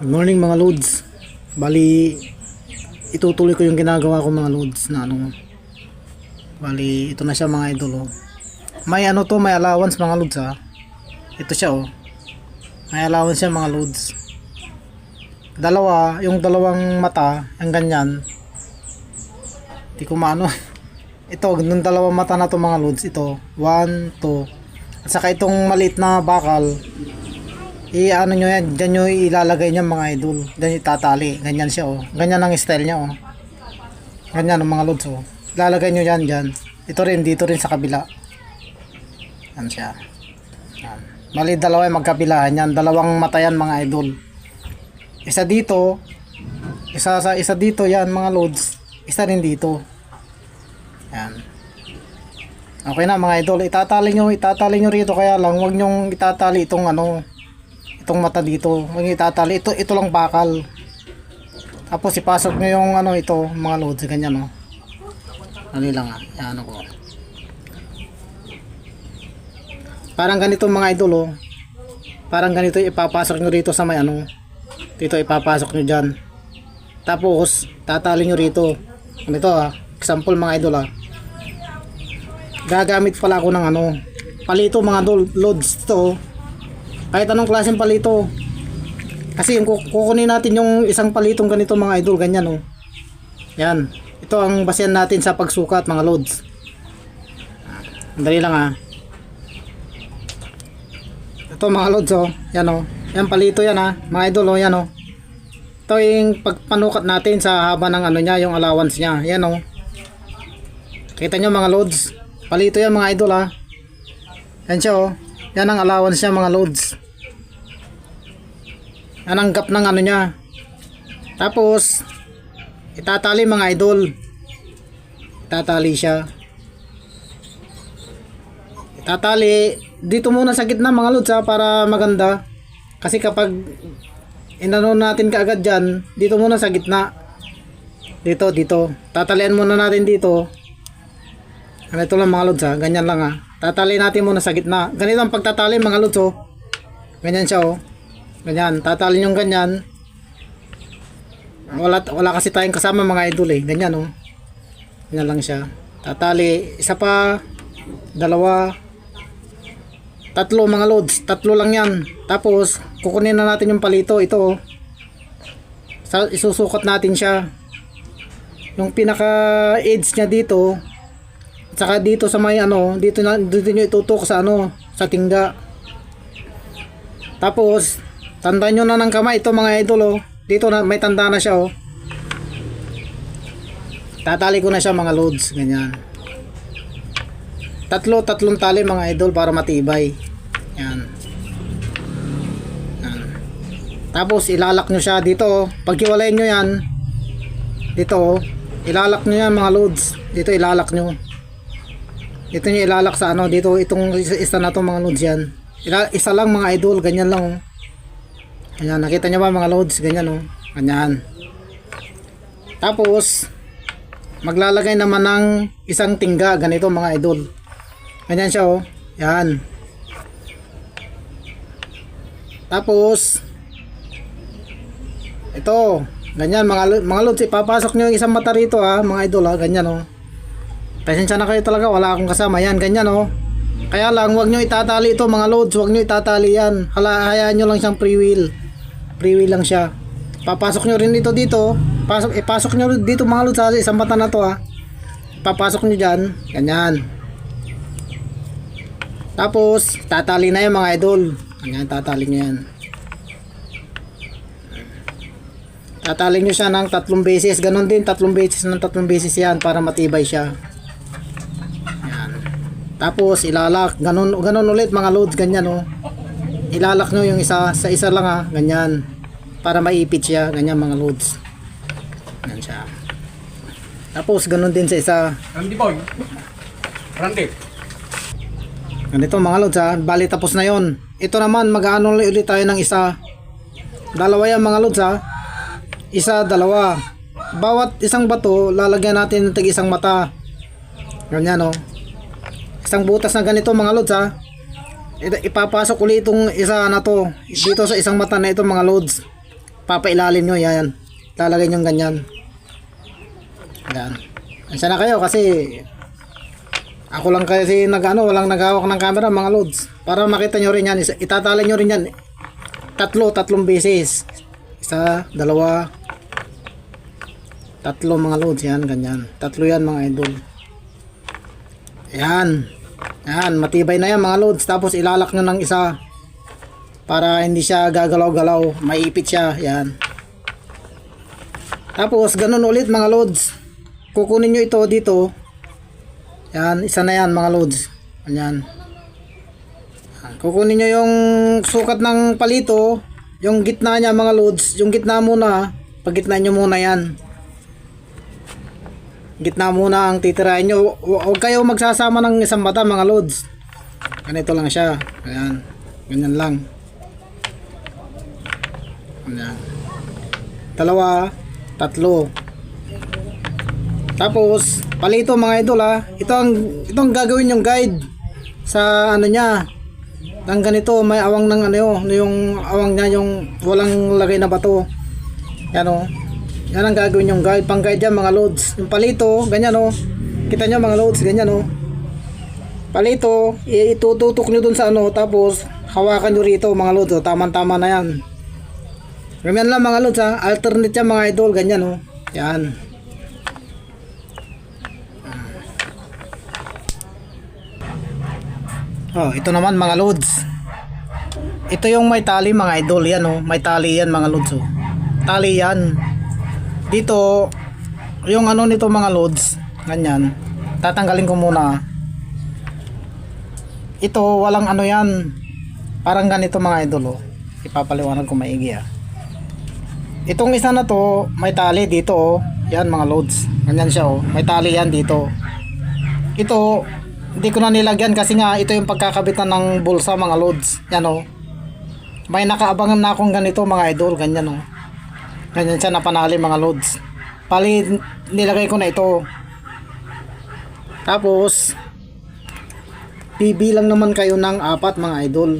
Good morning mga loads. Bali, itutuloy ko yung ginagawa ko mga loads na ano. Bali, ito na siya mga idol oh. May ano to, may allowance mga loads ha. Ito siya oh. May allowance siya mga loads. Dalawa, yung dalawang mata, ang ganyan. Hindi ko maano. Ito, yung dalawang mata na to mga loads. Ito, 1, 2. At saka itong maliit na bakal. Ano nyo yan, dyan nyo ilalagay niya mga idol. Dyan itatali, ganyan siya oh. Ganyan ang style niya oh. Ganyan ang mga loads oh. Ilalagay nyo yan dyan. Ito rin, dito rin sa kabila. Yan siya. Yan. Mali dalawa yung magkabilaan yan. Dalawang mata yan mga idol. Isa dito. Isa dito yan mga loads. Isa rin dito. Yan. Okay na mga idol. Itatali nyo rito. Kaya lang, huwag nyong itatali itong ano. Itong mata dito, huwag nyo itatali. Ito lang bakal. Tapos ipasok nyo yung ano ito, mga loads, ganyan oh. Ano lang ah, yan ako. Parang ganito mga idol oh. Parang ganito ipapasok nyo rito sa may ano. Dito ipapasok nyo dyan. Tapos tatali nyo rito. Ganito ah, example mga idol ah. Gagamit pala ako ng ano, palito mga loads ito oh. Kahit anong klaseng palito. Kasi yung kukunin natin yung isang palitong ganito mga idol, ganyan oh. Yan. Ito ang basehan natin sa pagsukat mga loads. Andali lang ah. Ito mga loads oh. Yan oh. Yan palito yan ah. Mga idol oh, yan oh. Ito yung pagpanukat natin sa haba ng ano niya, yung allowance niya. Yan oh. Kita nyo mga loads. Palito yan mga idol ah. Yan siya oh. Yan ang allowance niya mga loads. Yan ang gap ng ano niya. Tapos itatali mga idol. Itatali siya. Itatali dito muna sa gitna mga loads ha, para maganda. Kasi kapag inano natin kaagad dyan, dito muna sa gitna. Dito. Tatalian muna natin dito. Ganito lang mga loads ha. Ganyan lang ha. Tatali natin muna sa gitna. Ganito ang pagtatali mga loads oh. Ganyan siya oh. Ganyan. Tatali yung ganyan. Wala kasi tayong kasama mga idol eh. Ganyan oh. Ganyan lang siya. Tatali. Isa pa. Dalawa. Tatlo mga loads. Tatlo lang yan. Tapos kukunin na natin yung palito. Ito oh. Isusukat natin siya. Yung pinaka edge niya dito. At saka dito sa may ano, dito nyo itutok sa ano, sa tingga. Tapos tandaan nyo na ng kamay ito mga idol oh. Dito na may tanda na siya oh. Tatali ko na siya mga loads, ganyan. Tatlong tali mga idol para matibay. Yan. Yan. Tapos ilalak nyo siya dito oh. Paghiwalayin nyo yan. Dito oh. Ilalak nyo yan mga loads. Dito ilalak nyo. Ito nyo ilalak sa ano, dito itong isa na to mga loads yan. Isa lang mga idol, ganyan lang oh. Ganyan, nakita nyo ba mga loads, ganyan oh. Ganyan. Tapos maglalagay naman ng isang tingga, ganito mga idol. Ganyan siya oh. Yan. Tapos ito, ganyan mga loads, ipapasok nyo yung isang mata rito ha, mga idol ha, ganyan oh. Pasensya na kayo talaga, wala akong kasama. Yan, ganyan oh. Kaya lang, huwag nyo itatali ito mga loads. Huwag nyo itatali yan. Hayaan nyo lang siyang free wheel. Free wheel lang siya. Papasok nyo rin dito. Ipasok nyo dito mga loads sa isang mata na to ha. Papasok nyo dyan. Ganyan. Tapos, tatali na yan mga idol. Ganyan, tatali nyo yan. Tatali nyo siya ng 3 beses. Ganon din, 3 beses yan para matibay siya. Tapos ilalak, ganun ulit mga loads, ganyan oh. Ilalak nyo yung isa, sa isa lang ah, ganyan. Para maipit siya, ganyan mga loads. Ganyan siya. Tapos ganun din sa isa. Randy boy. Randy. Ganito mga loads ha, bali tapos na yon. Ito naman, mag-ano ulit tayo ng isa. Dalawa yan mga loads ha. Isa, dalawa. Bawat isang bato, lalagyan natin ng isang mata. Ganyan oh. Isang butas na ganito mga loads ha. ipapasok ulit itong isa na to dito sa isang mata na ito mga loads. papailalim nyo, yan. Lalagay nyo ganyan. Yan. Ansa na kayo kasi ako lang kasi walang naghawak ng camera mga lods. Para makita nyo rin yan, itatali nyo rin yan. Tatlong beses. Isa, dalawa, tatlo mga lods, yan, ganyan. Tatlo yan mga idol. Yan. Yan, matibay na yan mga lods. Tapos ilalak nyo ng isa para hindi siya gagalaw-galaw, maiipit siya, yan. Tapos ganun ulit mga lods. Kukunin nyo ito dito. Yan, isa na yan mga lods. Yan. Kukunin nyo yung sukat ng palito, yung gitna niya mga lods, yung gitna muna, pagitna nyo muna yan. Gitna muna ang titirahin nyo. Huwag kayo magsasama ng isang mata mga lods. Ganito lang siya. Ayan. Ganyan lang. Ayan. Dalawa, tatlo. Tapos, palito mga idol ha. Itong gagawin yung guide sa ano niya. Ang ganito, may awang ng yung awang niya, yung walang lagay na bato. Yan o. Yan ang gagawin yung guide, pang guide yan mga loads. Yung palito, ganyan o. Kita nyo mga loads, ganyan o. Palito, itututok nyo dun sa tapos hawakan nyo rito mga loads o. Tama-tama na yan. Ganyan lang mga loads ha. Alternate yan mga idol, ganyan o. Yan. Oh, ito naman mga loads. Ito yung may tali mga idol, yan oh. May tali yan mga loads oh. Tali yan. Dito yung nito mga loads, ganyan. Tatanggalin ko muna. Ito walang yan. Parang ganito mga idol oh. Ipapaliwanag ko maigi ah. Itong isa na to, may tali dito oh. Yan mga loads. Ganyan siya oh. May tali yan dito. Ito hindi ko na nilagyan kasi nga ito yung pagkakabitan ng bulsa mga loads. Yan o. May nakaabangan na akong ganito mga idol. Ganyan o. Ganyan siya na panali mga loads. Pali nilagay ko na ito. Tapos bibilang naman kayo ng 4 mga idol.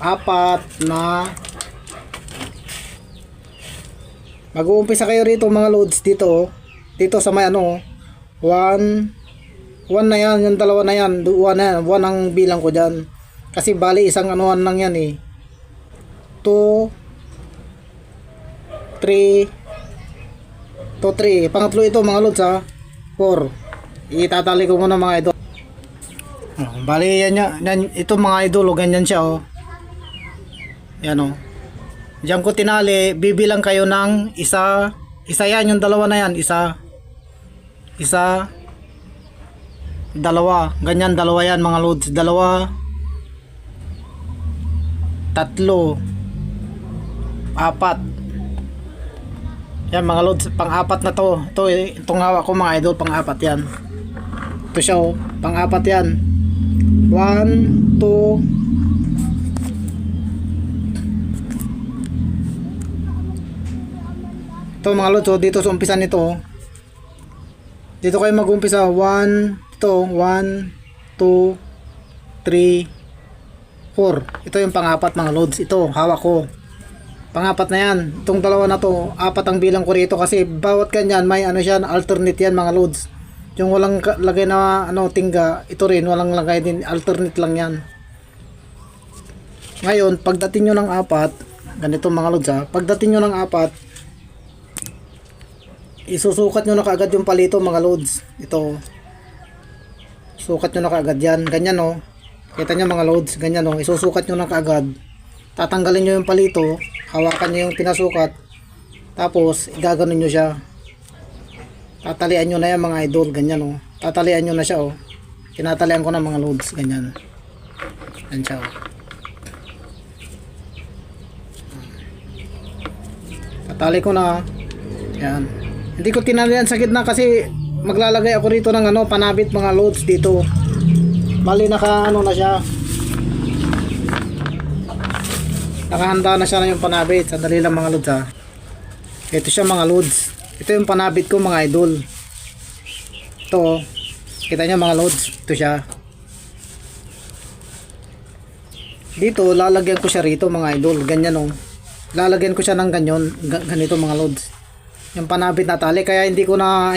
4 na mag-uumpisa kayo rito mga loads dito. Dito sa may 1 na yan, yung dalawa na yan, 1 na yan, 1 ang bilang ko dyan. Kasi bali isang lang yan eh. 2 3 pangatlo ito mga lods ha. 4. Itatali ko muna mga idol. Bali yan, ito mga idol, ganyan siya oh. Yan oh. Diyan ko tinali, bibilang kayo ng isa yan, yung dalawa na yan, isa, dalawa, ganyan, dalawa yan mga loads, 2, 3, 4 yan mga loads, pang-4 na to. Itong hawak ko mga idol, pang-4 yan. Ito siya oh, pang-4 yan. 1, 2. Ito mga loads, dito sa umpisa nito oh. Dito kayo mag-umpisa. 1, 2, 3, 4. Ito yung pang-4 mga loads. Ito, hawak ko. Pang-4 na yan. Itong dalawa na to, 4 ang bilang ko rito kasi bawat kanyan may siya, alternate yan mga loads. Yung walang lagay na tingga, ito rin walang lagay din, alternate lang yan. Ngayon, pagdating nyo ng 4, ganito mga loads ha. Pagdating nyo ng 4, isusukat nyo na kaagad yung palito mga loads. Ito, sukat nyo na kaagad yan, ganyan o. Kita nyo mga loads, ganyan o. Isusukat nyo na kaagad. Tatanggalin nyo yung palito, hawakan nyo yung pinasukat, tapos igaganon nyo siya. Tatalian nyo na yan mga idol, ganyan o. Tatalian nyo na siya o. Tinatalian ko na mga loads, ganyan. Ganyan siya o. Tatali ko na. Yan. Hindi ko tinalian sa gitna kasi maglalagay ako rito ng panabit mga loads dito. Bali naka na siya. Nakahanda na siya na yung panabit. Sandali lang mga loads ha. Ito siya mga loads. Ito yung panabit ko mga idol. Ito. Kita nyo mga loads. Ito siya. Dito, lalagyan ko siya rito mga idol. Ganyan oh. Lalagyan ko siya ng ganyan, ganito mga lods. Yung panabit na tali. Kaya hindi ko na